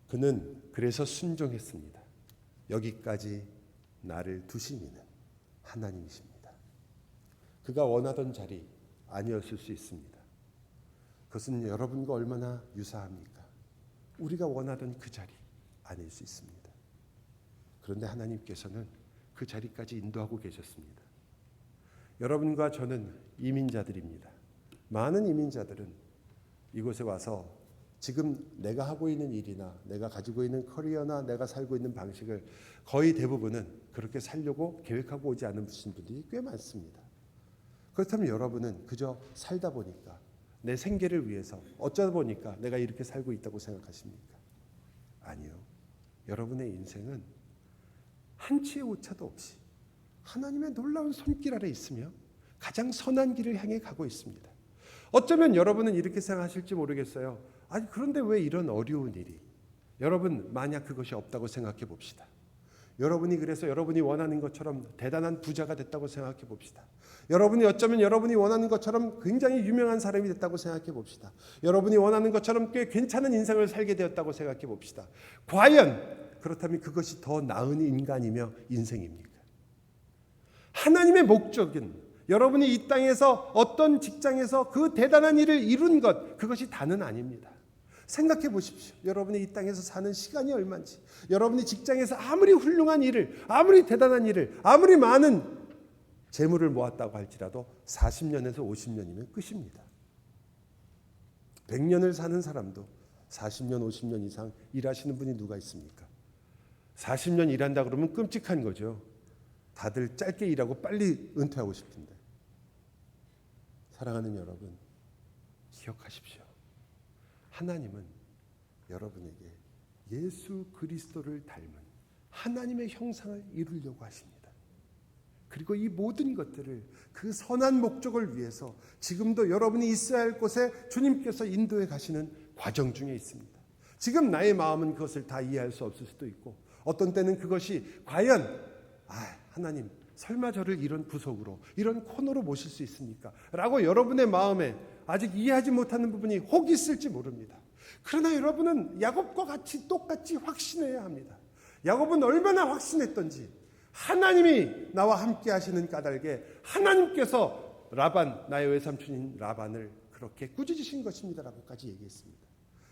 그는 그래서 순종했습니다. 여기까지 나를 두신 이는 하나님이십니다. 그가 원하던 자리 아니었을 수 있습니다. 그것은 여러분과 얼마나 유사합니까? 우리가 원하던 그 자리 아닐 수 있습니다. 그런데 하나님께서는 그 자리까지 인도하고 계셨습니다. 여러분과 저는 이민자들입니다. 많은 이민자들은 이곳에 와서 지금 내가 하고 있는 일이나 내가 가지고 있는 커리어나 내가 살고 있는 방식을 거의 대부분은 그렇게 살려고 계획하고 오지 않으신 분들이 꽤 많습니다. 그렇다면 여러분은 그저 살다 보니까 내 생계를 위해서 어쩌다 보니까 내가 이렇게 살고 있다고 생각하십니까? 아니요. 여러분의 인생은 한치의 오차도 없이 하나님의 놀라운 손길 아래 있으며 가장 선한 길을 향해 가고 있습니다. 어쩌면 여러분은 이렇게 생각하실지 모르겠어요. 아니 그런데 왜 이런 어려운 일이? 여러분 만약 그것이 없다고 생각해 봅시다. 여러분이 그래서 여러분이 원하는 것처럼 대단한 부자가 됐다고 생각해 봅시다. 여러분이 어쩌면 여러분이 원하는 것처럼 굉장히 유명한 사람이 됐다고 생각해 봅시다. 여러분이 원하는 것처럼 꽤 괜찮은 인생을 살게 되었다고 생각해 봅시다. 과연 그렇다면 그것이 더 나은 인간이며 인생입니까? 하나님의 목적은 여러분이 이 땅에서 어떤 직장에서 그 대단한 일을 이룬 것, 그것이 다는 아닙니다. 생각해 보십시오. 여러분이 이 땅에서 사는 시간이 얼마인지, 여러분이 직장에서 아무리 훌륭한 일을, 아무리 대단한 일을, 아무리 많은 재물을 모았다고 할지라도 40년에서 50년이면 끝입니다. 100년을 사는 사람도 40년, 50년 이상 일하시는 분이 누가 있습니까? 40년 일한다 그러면 끔찍한 거죠. 다들 짧게 일하고 빨리 은퇴하고 싶은데. 사랑하는 여러분, 기억하십시오. 하나님은 여러분에게 예수 그리스도를 닮은 하나님의 형상을 이루려고 하십니다. 그리고 이 모든 것들을 그 선한 목적을 위해서 지금도 여러분이 있어야 할 곳에 주님께서 인도해 가시는 과정 중에 있습니다. 지금 나의 마음은 그것을 다 이해할 수 없을 수도 있고 어떤 때는 그것이 과연 하나님 설마 저를 이런 구석으로 이런 코너로 모실 수 있습니까? 라고 여러분의 마음에 아직 이해하지 못하는 부분이 혹 있을지 모릅니다. 그러나 여러분은 야곱과 같이 똑같이 확신해야 합니다. 야곱은 얼마나 확신했던지 하나님이 나와 함께 하시는 까닭에 하나님께서 라반, 나의 외삼촌인 라반을 그렇게 꾸짖으신 것입니다 라고까지 얘기했습니다.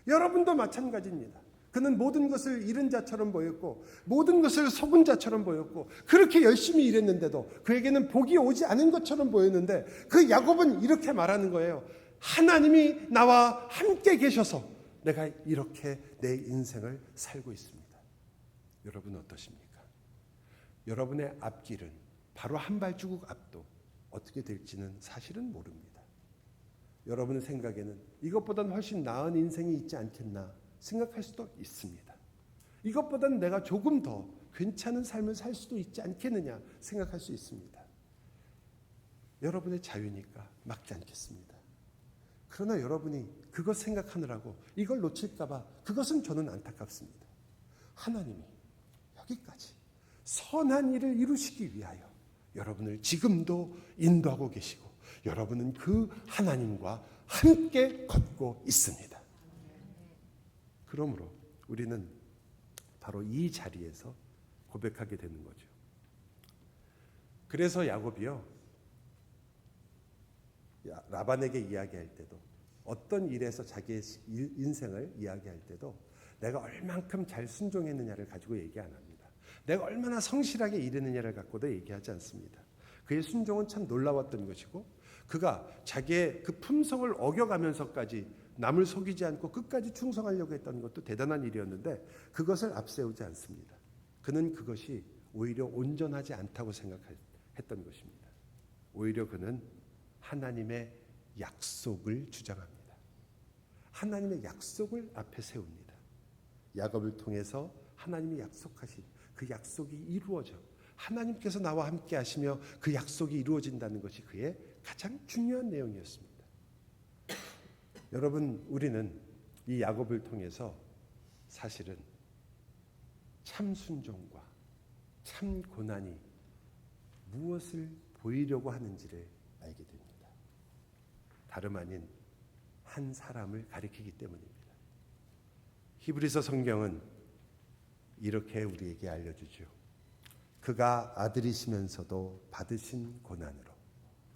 여러분도 마찬가지입니다. 그는 모든 것을 잃은 자처럼 보였고 모든 것을 속은 자처럼 보였고 그렇게 열심히 일했는데도 그에게는 복이 오지 않은 것처럼 보였는데 그 야곱은 이렇게 말하는 거예요. 하나님이 나와 함께 계셔서 내가 이렇게 내 인생을 살고 있습니다. 여러분 어떠십니까? 여러분의 앞길은 바로 한 발자국 앞도 어떻게 될지는 사실은 모릅니다. 여러분의 생각에는 이것보다는 훨씬 나은 인생이 있지 않겠나 생각할 수도 있습니다. 이것보다는 내가 조금 더 괜찮은 삶을 살 수도 있지 않겠느냐 생각할 수 있습니다. 여러분의 자유니까 막지 않겠습니다. 그러나 여러분이 그것 생각하느라고 이걸 놓칠까 봐 그것은 저는 안타깝습니다. 하나님이 여기까지 선한 일을 이루시기 위하여 여러분을 지금도 인도하고 계시고 여러분은 그 하나님과 함께 걷고 있습니다. 그러므로 우리는 바로 이 자리에서 고백하게 되는 거죠. 그래서 야곱이요, 라반에게 이야기할 때도 어떤 일에서 자기의 인생을 이야기할 때도 내가 얼만큼 잘 순종했느냐를 가지고 얘기 안 합니다. 내가 얼마나 성실하게 일했느냐를 갖고도 얘기하지 않습니다. 그의 순종은 참 놀라웠던 것이고 그가 자기의 그 품성을 어겨가면서까지 남을 속이지 않고 끝까지 충성하려고 했던 것도 대단한 일이었는데 그것을 앞세우지 않습니다. 그는 그것이 오히려 온전하지 않다고 생각했던 것입니다. 오히려 그는 하나님의 약속을 주장합니다. 하나님의 약속을 앞에 세웁니다. 야곱을 통해서 하나님이 약속하신 그 약속이 이루어져 하나님께서 나와 함께 하시며 그 약속이 이루어진다는 것이 그의 가장 중요한 내용이었습니다. 여러분, 우리는 이 야곱을 통해서 사실은 참 순종과 참 고난이 무엇을 보이려고 하는지를 알게 됩니다. 다름 아닌 한 사람을 가리키기 때문입니다. 히브리서 성경은 이렇게 우리에게 알려주죠. 그가 아들이시면서도 받으신 고난으로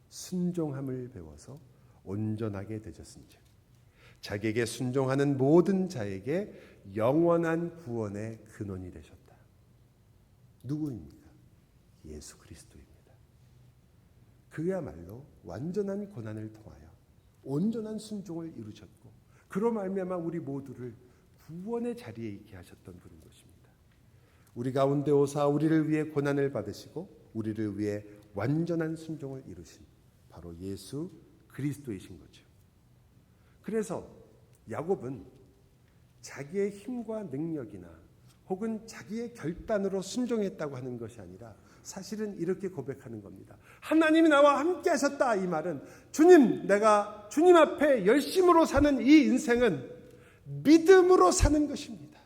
순종함을 배워서 온전하게 되셨은즉 자기에게 순종하는 모든 자에게 영원한 구원의 근원이 되셨다. 누구입니까? 예수 그리스도입니다. 그야말로 완전한 고난을 통하여 온전한 순종을 이루셨고 그로 말미암아 우리 모두를 구원의 자리에 있게 하셨던 분인 것입니다. 우리 가운데 오사 우리를 위해 고난을 받으시고 우리를 위해 완전한 순종을 이루신 바로 예수 그리스도이신 거죠. 그래서 야곱은 자기의 힘과 능력이나 혹은 자기의 결단으로 순종했다고 하는 것이 아니라 사실은 이렇게 고백하는 겁니다. 하나님이 나와 함께 하셨다. 이 말은 주님, 내가 주님 앞에 열심으로 사는 이 인생은 믿음으로 사는 것입니다.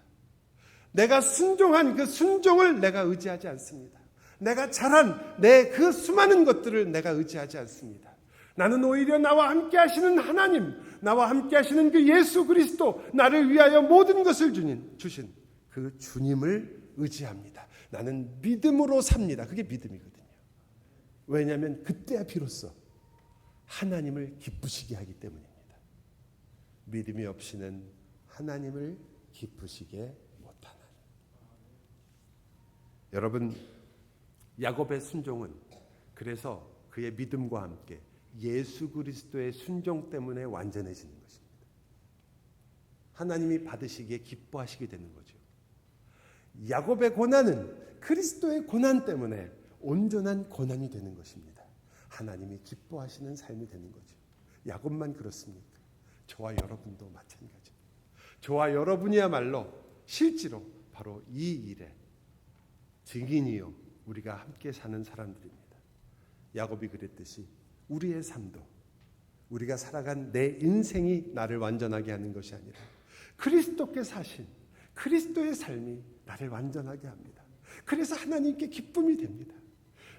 내가 순종한 그 순종을 내가 의지하지 않습니다. 내가 잘한 내 그 수많은 것들을 내가 의지하지 않습니다. 나는 오히려 나와 함께 하시는 하나님, 나와 함께 하시는 그 예수 그리스도, 나를 위하여 모든 것을 주신 그 주님을 의지합니다. 나는 믿음으로 삽니다. 그게 믿음이거든요. 왜냐하면 그때야 비로소 하나님을 기쁘시게 하기 때문입니다. 믿음이 없이는 하나님을 기쁘시게 못하는. 여러분, 야곱의 순종은 그래서 그의 믿음과 함께 예수 그리스도의 순종 때문에 완전해지는 것입니다. 하나님이 받으시기에 기뻐하시게 되는 거죠. 야곱의 고난은 그리스도의 고난 때문에 온전한 고난이 되는 것입니다. 하나님이 기뻐하시는 삶이 되는 거죠. 야곱만 그렇습니까? 저와 여러분도 마찬가지입니다. 저와 여러분이야말로 실제로 바로 이 일에 증인이요 우리가 함께 사는 사람들입니다. 야곱이 그랬듯이 우리의 삶도 우리가 살아간 내 인생이 나를 완전하게 하는 것이 아니라 그리스도께 사신 그리스도의 삶이 나를 완전하게 합니다. 그래서 하나님께 기쁨이 됩니다.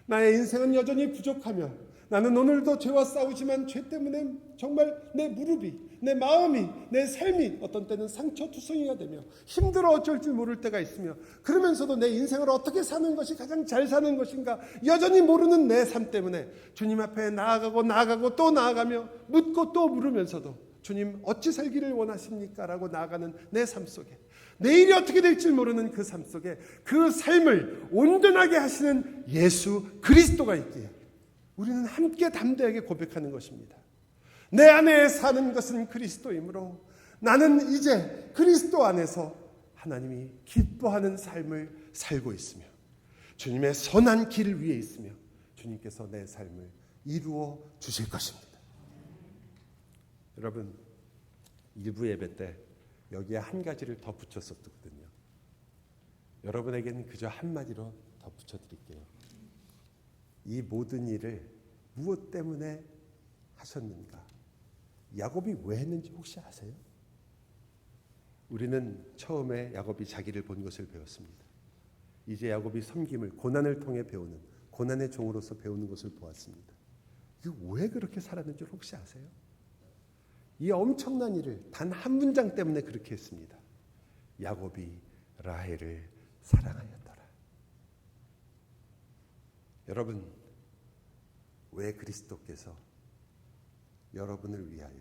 나의 인생은 여전히 부족하며 나는 오늘도 죄와 싸우지만 죄 때문에 정말 내 무릎이, 내 마음이, 내 삶이 어떤 때는 상처투성이가 되며 힘들어 어쩔 줄 모를 때가 있으며 그러면서도 내 인생을 어떻게 사는 것이 가장 잘 사는 것인가 여전히 모르는 내 삶 때문에 주님 앞에 나아가고 또 나아가며 묻고 또 물으면서도 주님 어찌 살기를 원하십니까? 라고 나아가는 내 삶 속에 내일이 어떻게 될지 모르는 그 삶 속에 그 삶을 온전하게 하시는 예수 그리스도가 있기에 우리는 함께 담대하게 고백하는 것입니다. 내 안에 사는 것은 그리스도이므로 나는 이제 그리스도 안에서 하나님이 기뻐하는 삶을 살고 있으며 주님의 선한 길 위에 있으며 주님께서 내 삶을 이루어 주실 것입니다. 여러분, 일부 예배 때 여기에 한 가지를 더 붙였었거든요. 여러분에게는 그저 한마디로 더 붙여드릴게요. 이 모든 일을 무엇 때문에 하셨는가? 야곱이 왜 했는지 혹시 아세요? 우리는 처음에 야곱이 자기를 본 것을 배웠습니다. 이제 야곱이 섬김을 고난을 통해 배우는 고난의 종으로서 배우는 것을 보았습니다. 이게 왜 그렇게 살았는지 혹시 아세요? 이 엄청난 일을 단 한 문장 때문에 그렇게 했습니다. 야곱이 라헬을 사랑하였더라. 여러분, 왜 그리스도께서 여러분을 위하여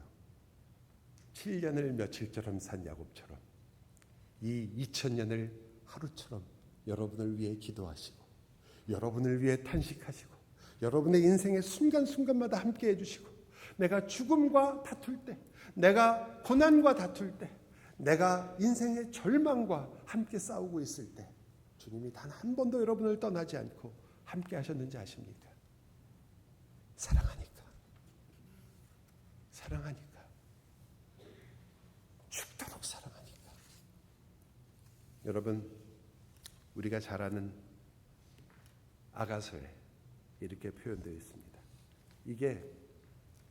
7년을 며칠처럼 산 야곱처럼 이 2000년을 하루처럼 여러분을 위해 기도하시고 여러분을 위해 탄식하시고 여러분의 인생의 순간순간마다 함께 해주시고 내가 죽음과 다툴 때 내가 고난과 다툴 때 내가 인생의 절망과 함께 싸우고 있을 때 주님이 단 한 번도 여러분을 떠나지 않고 함께 하셨는지 아십니까? 사랑하니까. 사랑하니까. 죽도록 사랑하니까. 여러분, 우리가 잘 아는 아가서에 이렇게 표현되어 있습니다. 이게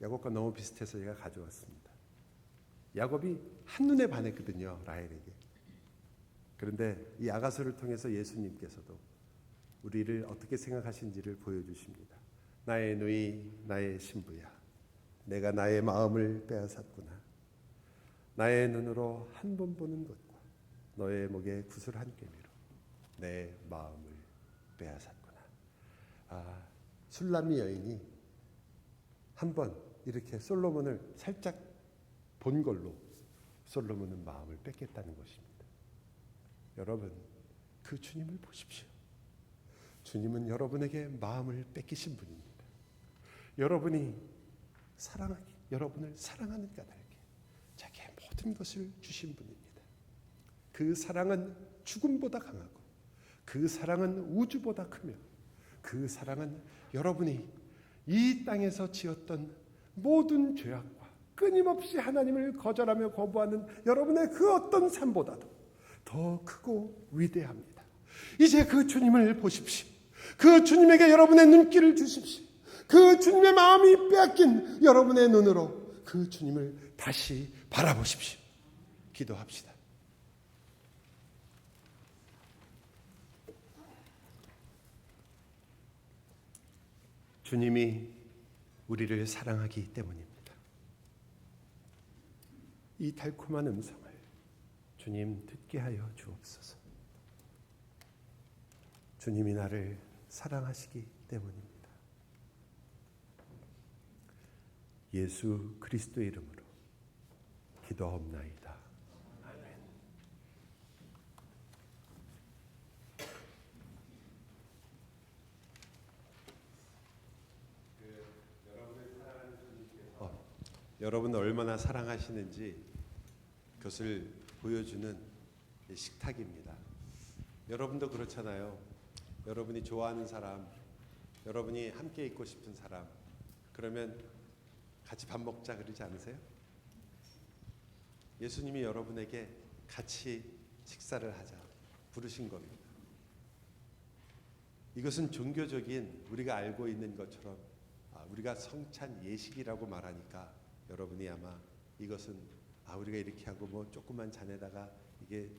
야곱과 너무 비슷해서 제가 가져왔습니다. 야곱이 한눈에 반했거든요, 라헬에게. 그런데 이 아가서를 통해서 예수님께서도 우리를 어떻게 생각하신지를 보여주십니다. 나의 누이, 나의 신부야. 내가 나의 마음을 빼앗았구나. 나의 눈으로 한 번 보는 것과 너의 목에 구슬 한 꿰매로 내 마음을 빼앗았구나. 술람미 여인이 한번 이렇게 솔로몬을 살짝 본 걸로 솔로몬은 마음을 뺏겠다는 것입니다. 여러분, 그 주님을 보십시오. 주님은 여러분에게 마음을 뺏기신 분입니다. 여러분이 여러분을 사랑하는 까닭에 자기의 모든 것을 주신 분입니다. 그 사랑은 죽음보다 강하고 그 사랑은 우주보다 크며 그 사랑은 여러분이 이 땅에서 지었던 모든 죄악과 끊임없이 하나님을 거절하며 거부하는 여러분의 그 어떤 삶보다도 더 크고 위대합니다. 이제 그 주님을 보십시오. 그 주님에게 여러분의 눈길을 주십시오. 그 주님의 마음이 빼앗긴 여러분의 눈으로 그 주님을 다시 바라보십시오. 기도합시다. 주님이 우리를 사랑하기 때문입니다. 이 달콤한 음성을 주님 듣게 하여 주옵소서. 주님이 나를 사랑하시기 때문입니다. 예수 그리스도의 이름으로 기도하옵나이다. 아멘. 여러분 얼마나 사랑하시는지 그것을 보여주는 식탁입니다. 여러분도 그렇잖아요. 여러분이 좋아하는 사람, 여러분이 함께 있고 싶은 사람, 그러면 같이 밥 먹자 그러지 않으세요? 예수님이 여러분에게 같이 식사를 하자 부르신 겁니다. 이것은 종교적인 우리가 알고 있는 것처럼 우리가 성찬 예식이라고 말하니까 여러분이 아마 이것은 우리가 이렇게 하고 뭐 조그만 잔에다가 이게